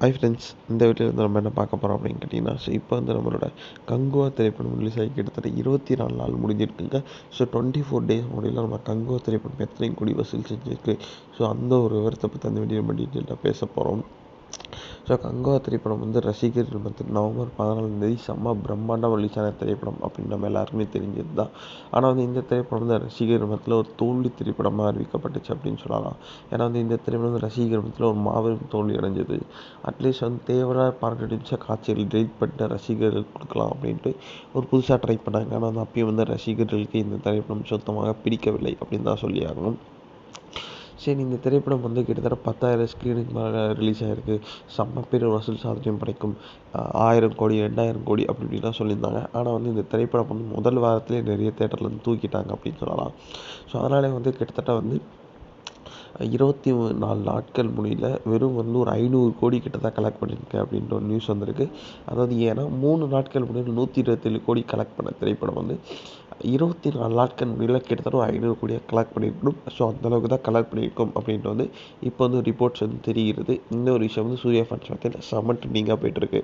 Hi friends, இந்த வீடியோவில் வந்து நம்ம என்ன பார்க்க போகிறோம் அப்படின்னு கேட்டிங்கன்னா, இப்போ வந்து நம்மளோட கங்குவா திரைப்படம் ரிலீஸ் ஆகி கிட்டத்தட்ட 24 நாள் முடிஞ்சிருக்குங்க. 24 டேஸ் முடியல நம்ம கங்குவா திரைப்படம் எத்தனை கோடி வசூல் செஞ்சுருக்கு. அந்த ஒரு விவரத்தை பற்றி அந்த வீடியோ நம்ம டீட்டெயிலாக பேச போகிறோம். கங்குவா திரைப்படம் வந்து ரசிகர்கள் வந்து நவம்பர் 14 செம்ம பிரம்மாண்டம் ரிலீஸ் ஆன திரைப்படம் அப்படின்னு நம்ம எல்லாருக்குமே தெரிஞ்சது தான். ஆனால் வந்து இந்த திரைப்படம் வந்து ரசிகர் மத்தியில் ஒரு தோல்வி திரைப்படமாக அறிவிக்கப்பட்டுச்சு அப்படின்னு சொல்லலாம். ஏன்னா வந்து இந்த திரைப்படம் வந்து ரசிகர் மத்தியில் ஒரு மாபெரும் தோல்வி அடைஞ்சது. அட்லீஸ்ட் வந்து தேவையான 12 நிமிஷம் காட்சிகள் டெலிட் பண்ணிட்டு ரசிகர்கள் கொடுக்கலாம் அப்படின்ட்டு ஒரு புதுசாக ட்ரை பண்ணாங்க. ஆனால் வந்து அப்பயும் வந்து ரசிகர்களுக்கு இந்த திரைப்படம் சுத்தமாக பிடிக்கவில்லை அப்படின்னு தான் சொல்லி ஆகணும். இந்த திரைப்படம் வந்து கிட்டத்தட்ட 10,000 ஸ்க்ரீனுக்கு மேலே ரிலீஸ் ஆகிருக்கு. செம்ம பெரிய வசூல் சாதனையும் படைக்கும். 1000 கோடி 2000 கோடி அப்படி இப்படிலாம் சொல்லியிருந்தாங்க. ஆனால் வந்து இந்த திரைப்படம் வந்து முதல் வாரத்திலே நிறைய தேட்டரில் வந்து தூக்கிட்டாங்க அப்படின்னு சொல்லலாம். அதனாலே வந்து கிட்டத்தட்ட வந்து 24 நாட்கள் முடியல வெறும் வந்து ஒரு 500 கோடி கிட்ட தான் கலெக்ட் பண்ணியிருக்கேன் அப்படின்ற ஒரு நியூஸ் வந்திருக்கு. அதாவது ஏன்னா 3 நாட்கள் முடியல 127 கோடி கலெக்ட் பண்ண திரைப்படம் வந்து 24 நாட்கள் முடியல கிட்டத்தட்ட ஒரு 500 கோடியாக கலெக்ட் பண்ணியிருக்கணும். அந்தளவுக்கு தான் கலெக்ட் பண்ணியிருக்கோம் அப்படின்ட்டு வந்து இப்போ வந்து ரிப்போர்ட்ஸ் வந்து தெரிகிறது. இந்த ஒரு விஷயம் வந்து சூர்யா ஃபேன்ஸ் வகையில் செம்ம ட்ரெண்டிங்காக போயிட்டுருக்கு.